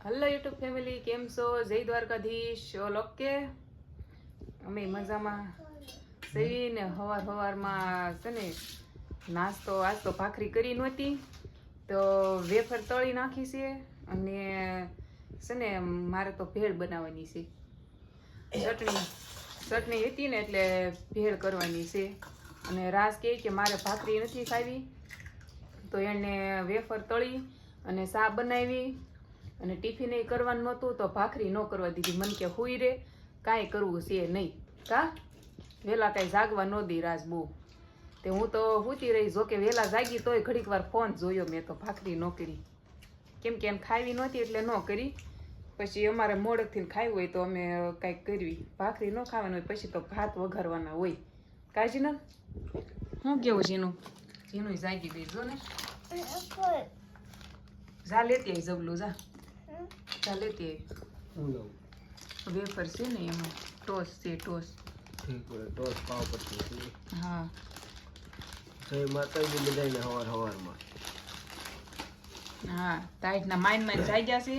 Hello YouTube family, કેમ છો? જય દ્વારકાધીશ. All okay? અમે મજામાં સહીને. હવારમાં છે ને નાસ્તો આજ તો ભાખરી કરી નહોતી તો વેફર તળી નાખી છે અને છે ને મારે તો ભેળ બનાવવાની છે. ચટણી હતી ને એટલે ભેળ કરવાની છે. અને રાજ કહે કે મારે ભાખરી નથી ખાવી તો એને વેફર તળી અને ચા બનાવી અને ટિફિન એ કરવાનું નહોતું તો ભાખરી ન કરવા દીધી. મને કે હુઈ રે, કાંઈ કરવું છે નહીં. કા વહેલા કાંઈ જાગવા ન દી રાજ બહુ. તે હું તો સૂતી રહી. જોકે વહેલા જાગી તોય ઘડીક વાર ફોન જોયો મેં, તો ભાખરી ન કરી કેમ કે એને ખાવી નહોતી એટલે ન કરી. પછી અમારે મોડેકથી ખાવી હોય તો અમે કાંઈક કરવી. ભાખરી ન ખાવાની હોય પછી તો ભાત વઘારવાના હોય. કાજી ને શું કેવું જીનું જાગી ગઈ જો ને. જા લેતી આવી જબલું જા લેતી આવી. વેફર છે ને એમાં ટોસ છે. ટોસ પાવ પછી. હા, જય માતાજી બધાને હવારમાં. હા, તાઈટના માઇન્ડ જાગ્યા છે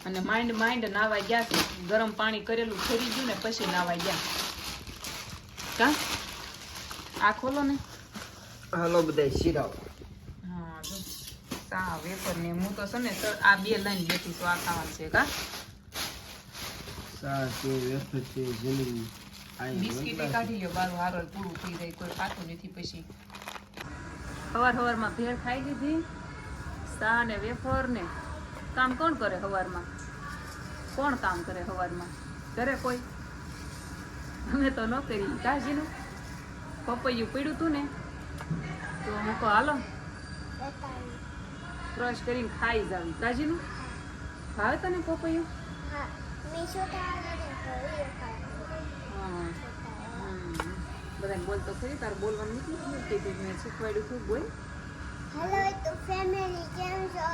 અને માઇન્ડ નાવા ગયા છે. ગરમ પાણી કરેલું ફરી ગયું ને પછી નાવા ગયા. કા આ ખોલો ને. હાલો બધા શીરાવ. હા જો સા વેફર ને હું તો છે ને આ બે લઈને બેઠી છું. આ ખાવાનું છે. કા સા છે, વેફર છે, જમીન બિસ્કીટ કાઢી લ્યો બારું, હારો પૂરું થઈ જાય. કોઈ ખાતું નથી પછી. સવારમાં ભેળ ખાઈ લીધી. ચા ને વેફર ને. કામ કોણ કરે સવારમાં? કોણ કામ કરે સવારમાં? કરે કોઈ? અમે તો ન કરી. કાજીનું પપૈયું પીડ્યું તું ને તો હું કહું હાલો ક્રશ કરીને ખાઈ જાવ. કાજીનું ભાવે તને પપૈયું? બધાને બોલતો ખરી. તારે બોલવાનું નથી મેં શીખવાડ્યું તું. બોલ. હેલો તો ફેમિલી, કેમ છો?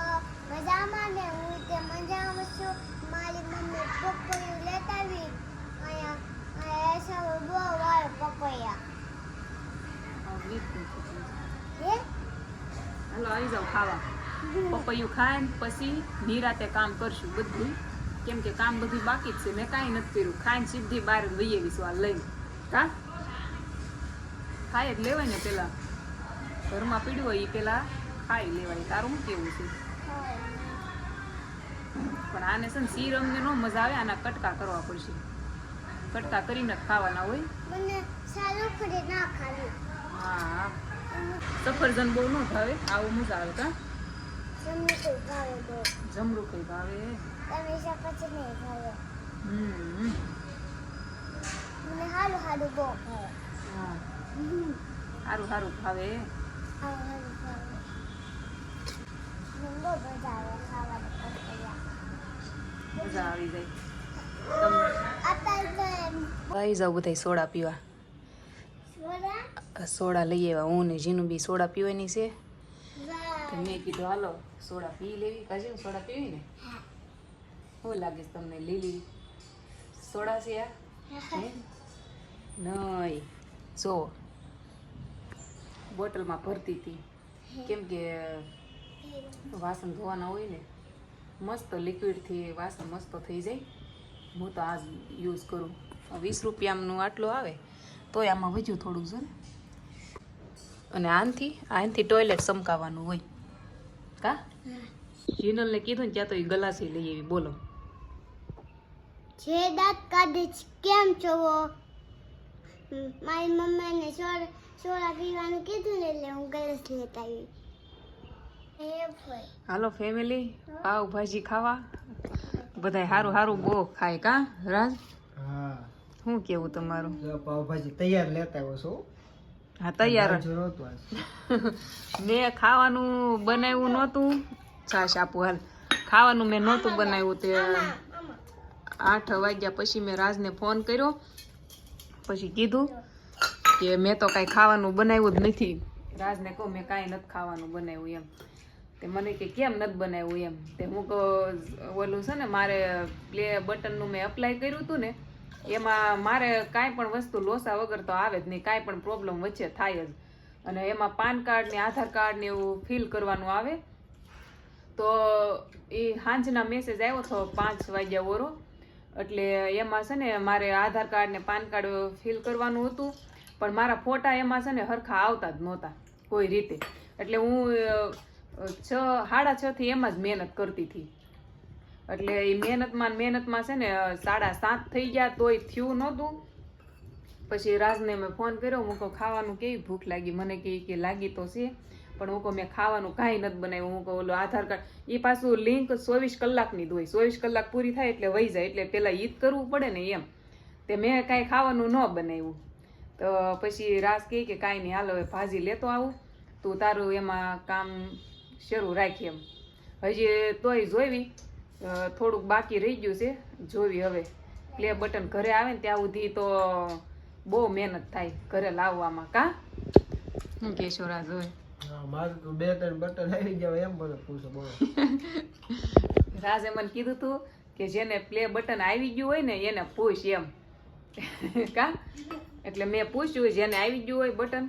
મજામાં ને? હું તે મજામાં છું. મારી મમ્મી પપૈયું લેતા આવી. અહીંયા એસા બહુ વાળો પપૈયા. હે હાલો આવી જાવ ખાવા. પપૈયું ખાય ને પછી નિરાતે કામ કરશું બધું. કેમ કે કામ બધું બાકી જ છે. મેં કાંઈ નથી કર્યું. ખાઈને સીધી બહાર લઈ આવીશું આ લઈને. કા ખાય જ લેવાય ને. પેલા ઘરમાં પીડ્યું હોય એ પેલા ખાઈ લેવાય. તારું શું કેવું છે? પણ આને છે ને સિરમને નો મજા આવે. આના કટકા કરવા પડશે. કટકા કરીને જ ખાવાના હોય. મને સારું ફરી ના ખાવી. હા, સફરજન બહુ ન ભાવે. આવું મજા આવે. કા જમવું કોઈ ભાવે બહુ. જમરૂ કઈ ભાવે? તમે પછી નહીં ભાવે. મને હારું બહુ ભાવે. હા, સારું ભાવે. હારું ભાવે. મને બહુ મજા આવે ખાવાની પપૈયા. મજા આવી જાય. અત્યારે તો એમ આવી જાવ બધા સોડા પીવા. સોડા લઈ આવ્યા. હું ને જીનું બી સોડા પીવાની છે. તો મેં કીધું હાલો સોડા પી લેવી. કાજી સોડા પીવી ને? શું લાગે છે તમને? લીલી સોડા છે આ? નહીં, જો બોટલમાં ભરતી હતી. કેમ કે વાસણ ધોવાના હોય ને, મસ્ત લિક્વિડથી વાસણ મસ્ત થઈ જાય. હું તો આ યુઝ કરું. 20 રૂપિયાનું આટલું આવે તોય આમાં વધ્યું થોડુંક છે ને. અને આનથી ટોયલેટ ચમકાવવાનું હોય. કા જીનલને કીધું ને ત્યાં તો એ ગલાસી લઈ આવી. બોલો. જે દાંત કાઢે છે કેમ છો? મારી મમ્મીને સોડા પીવાનું કીધું ને એટલે હું ગલાસ લેતા આવી. હાલો ફેમિલી, પાવભાજી ખાવા. બધાય સારું બહુ ખાય. કા રાજ? હા, શું કેવું તમારું? પાવભાજી તૈયાર લેતા આવ્યો છો? હા, તૈયાર. મેં ખાવાનું બનાવ્યું નહોતું. છાશ આપું હાલ. ખાવાનું મેં નહોતું બનાવ્યું. તે 8 વાગ્યા પછી મેં રાજને ફોન કર્યો. પછી કીધું કે મેં તો કાંઈ ખાવાનું બનાવ્યું જ નથી. રાજને કહું મેં કાંઈ નથી ખાવાનું બનાવ્યું એમ. તે મને કે કેમ નથી બનાવ્યું એમ. તે હું ઓલું છે ને મારે પ્લે બટનનું મેં અપ્લાય કર્યું હતું ને, એમાં મારે કાંઈ પણ વસ્તુ લોસા વગર તો આવે જ નહીં. કાંઈ પણ પ્રોબ્લેમ વચ્ચે થાય જ. અને એમાં પાન કાર્ડ ને આધાર કાર્ડ ને એવું ફિલ કરવાનું આવે. તો એ સાંજના મેસેજ આવ્યો હતો 5 વાગ્યા ઓરો. એટલે એમાં છે ને મારે આધાર કાર્ડ ને પાન કાર્ડ ફિલ કરવાનું હતું, પણ મારા ફોટા એમાં છે ને હરખા આવતા જ નહોતા કોઈ રીતે. એટલે હું 6:30 થી એમાં જ મહેનત કરતી હતી. એટલે એ મહેનતમાં છે ને 7:30 થઈ ગયા તોય થયું નહોતું. પછી રાજને મેં ફોન કર્યો, હું કહું ખાવાનું કેવી ભૂખ લાગી, મને કે લાગી તો છે, પણ હું કહું મેં ખાવાનું કાંઈ નથી બનાવ્યું. હું કહું ઓલો આધાર કાર્ડ એ પાછું લિંક 24 કલાકની જ હોય, 24 કલાક પૂરી થાય એટલે વહી જાય, એટલે પેલા ઈ જ કરવું પડે ને એમ. તે મેં કાંઈ ખાવાનું ન બનાવ્યું. તો પછી રાજ કહે કે કાંઈ નહીં, હાલ હવે ભાજી લેતો આવું, તું તારું એમાં કામ શરૂ રાખી એમ. હજી તોય જોઈવી થોડુંક બાકી રહી ગયું છે, જોવી હવે પ્લે બટન ઘરે આવે ને ત્યાં સુધી તો બહુ મહેનત થાય ઘરે લાવવામાં. કા હું કહેશો રાજ? હવે મારું તો 2-3 બટન આવી ગયા એમ મને પૂછો બોલો. રાજે મને કીધું તું કે જેને પ્લે બટન આવી ગયું હોય ને એને પૂછ એમ. કા એટલે મેં પૂછ્યું જેને આવી ગયું હોય બટન,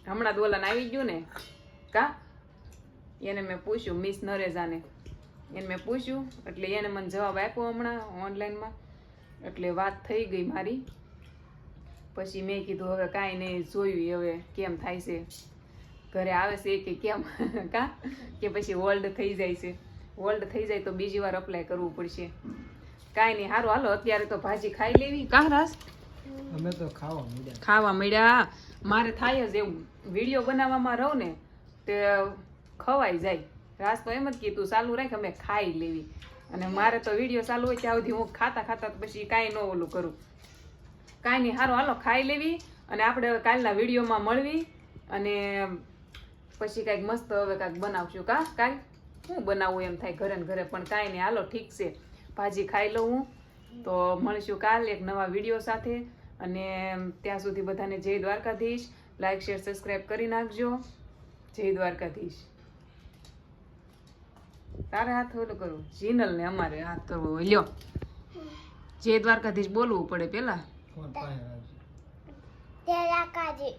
હમણાં દોલાને આવી ગયું ને, કા એને મેં પૂછ્યું, મિસ નરેજાને એને મેં પૂછ્યું, એટલે એને મને જવાબ આપ્યો હમણાં ઓનલાઈનમાં. એટલે વાત થઈ ગઈ મારી. પછી મેં કીધું હવે કાંઈ નહીં, જોયું હવે કેમ થાય છે, ઘરે આવે છે કે કેમ. કા કે પછી ઓલ્ડ થઈ જાય છે, ઓલ્ડ થઈ જાય તો બીજી વાર અપ્લાય કરવું પડશે. કાંઈ નહીં, સારું હાલો અત્યારે તો ભાજી ખાઈ લેવી. કા રાસ? અમે તો ખાવા મળ્યા. મારે થાય જ એવું, વિડીયો બનાવવામાં રહું ને તે ખવાઈ જાય. રાસ તો એમ જ કીધું ચાલુ રાખ, અમે ખાઈ લેવી. અને મારે તો વિડીયો ચાલુ હોય ત્યાં સુધી હું ખાતા પછી કાંઈ ન ઓલું કરું. કાંઈ નહીં, સારું હાલો ખાઈ લેવી અને આપણે કાલના વિડીયોમાં મળવી. અને પછી કાંઈક મસ્ત હવે કાંઈક બનાવશું. કા કાંઈ શું બનાવવું એમ થાય ઘરે ને ઘરે, પણ કાંઈ નહીં હાલો ઠીક છે, ભાજી ખાઈ લઉં હું. તો મળીશું કાલ એક નવા વિડીયો સાથે. અને ત્યાં સુધી બધાને જય દ્વારકાધીશ. લાઈક શેર સબસ્ક્રાઈબ કરી નાખજો. જય દ્વારકાધીશ. તારે હાથ ઓલું કરવું, જીનલ ને અમારે હાથ કરવો હોય. લ્યો જય દ્વારકાધીશ બોલવું પડે પેલા. તે રાકાજી